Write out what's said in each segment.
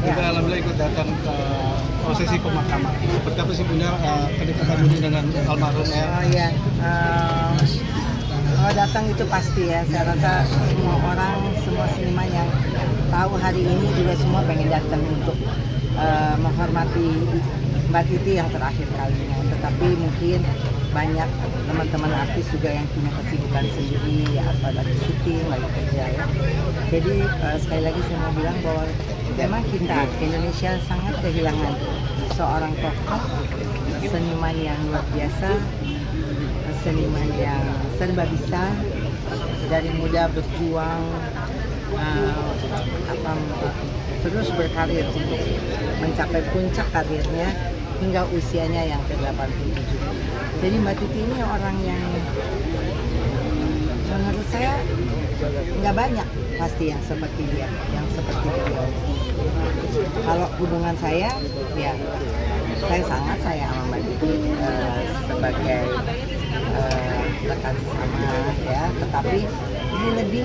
juga alhamdulillah ikut datang ke prosesi pemakaman. Seperti apa sih punya kedekatan Budi dengan almarhum ya? Oh iya, kalau datang itu pasti ya. Saya rasa semua orang, semua seniman yang tahu hari ini juga semua pengen datang untuk menghormati Mbak Titi yang terakhir kalinya. Tetapi mungkin banyak teman-teman artis juga yang punya kesibukan sendiri, ya, atau lagi syuting, lagi kerja ya. Jadi sekali lagi saya mau bilang bahwa memang kita Indonesia sangat kehilangan seorang tokoh seniman yang luar biasa, seniman yang serba bisa, dari muda berjuang, terus berkarir untuk mencapai puncak karirnya hingga usianya yang ke-87. Jadi Mbak Titi ini orang yang menurut saya nggak banyak pasti yang seperti dia, yang seperti beliau. Kalau hubungan saya, ya saya sangat sayang sama Mbak Titi sebagai rekan sesama ya, tetapi ini lebih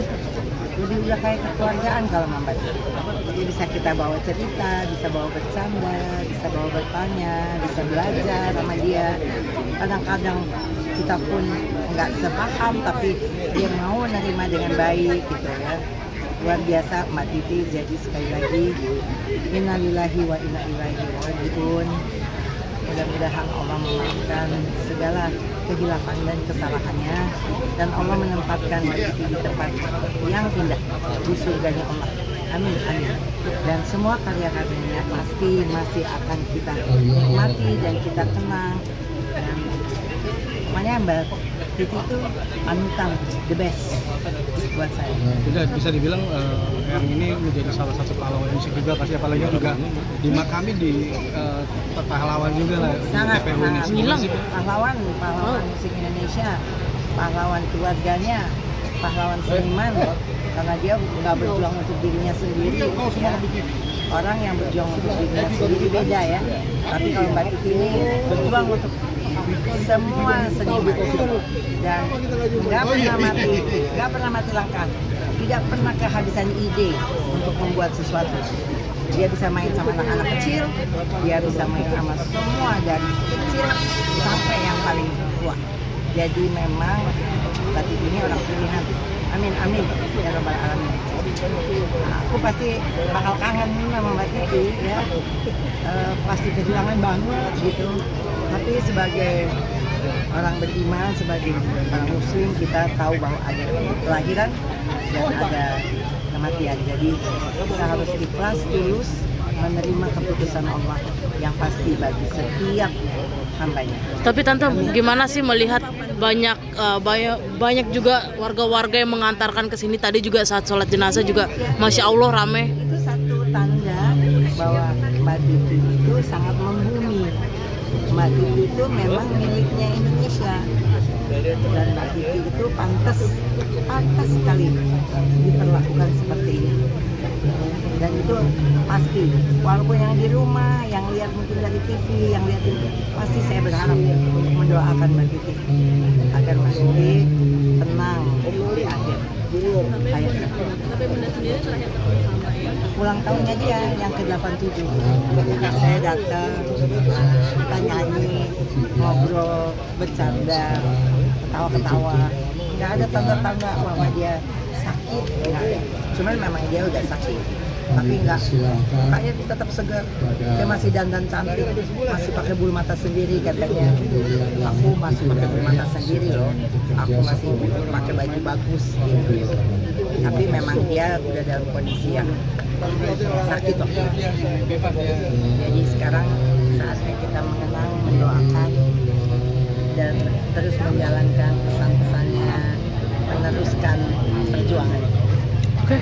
udah kayak kekeluargaan kalau Mbak Titi. Jadi bisa kita bawa cerita, bisa bawa bercanda, bisa bawa bertanya, bisa belajar sama dia. Kadang-kadang kita pun nggak sepaham, tapi dia mau menerima dengan baik gitu ya. Luar biasa Mbak Titi. Jadi sekali lagi innalillahi wa inna ilaihi raji'un. Mudah-mudahan Allah memaafkan segala kehilafan dan kesalahannya, dan Allah menempatkan Mbak Titi di tempat yang indah di surganya Allah. Amin, amin. Dan semua karya-karyanya pasti masih akan kita nikmati dan kita kenang. Dan makanya Mbak Titi itu panutan, the best buat saya. Juga bisa dibilang yang ini menjadi salah satu pahlawan musik juga, pasti apalagi juga dimakami di pahlawan juga lah. Sangat bilang pahlawan musik Indonesia, pahlawan keluarganya, pahlawan seniman, karena dia nggak berjuang untuk dirinya sendiri ya. Orang yang berjuang untuk dirinya sendiri beda ya, tapi kalau Mbak Titi ini berjuang untuk semua seniman dan nggak pernah mati langkah, tidak pernah kehabisan ide untuk membuat sesuatu. Dia bisa main sama anak-anak kecil, dia bisa main sama semua dari kecil sampai yang paling tua. Jadi memang Mbak Titi ini orang pilihan. Amin, amin ya rabbal alamin. Aku pasti bakal kangen sama Mbak Titi ya, pasti kehilangan banget gitu. Tapi sebagai orang beriman, sebagai orang muslim, kita tahu bahwa ada kelahiran dan ada kematian. Jadi kita harus ikhlas, tulus menerima keputusan Allah yang pasti bagi setiap hambanya. Tapi Tante, gimana sih melihat banyak juga warga-warga yang mengantarkan ke sini tadi juga saat sholat jenazah juga, Masya Allah rame. Itu satu tanda bahwa Mbak Titi itu sangat membumi. Mbak Titi itu memang miliknya Indonesia, dan Mbak Titi itu pantas sekali diperlakukan seperti ini. Dan itu pasti, walaupun yang di rumah, yang lihat mungkin dari TV, yang lihat itu, pasti saya berharap untuk mendoakan Mbak Titi agar Mbak Titi tenang di akhir hayatnya. Tapi Bunda sendiri terakhir Ulang tahunnya dia yang ke-87. Saya datang, kita nyanyi, ngobrol, bercanda, ketawa-ketawa. Nggak ada tanda-tanda bahwa dia sakit, nggak ada. Cuman memang dia udah sakit, tapi nggak, mukanya tetap segar. Dia masih dandan cantik, masih pakai bulu mata sendiri katanya. Aku masih pakai bulu mata sendiri loh, aku masih pakai baju bagus gitu. Tapi memang dia udah dalam kondisi yang sakit waktu itu. Jadi sekarang saatnya kita mengenang, mendoakan, dan terus menjalankan pesan-pesannya, meneruskan perjuangan. Oke.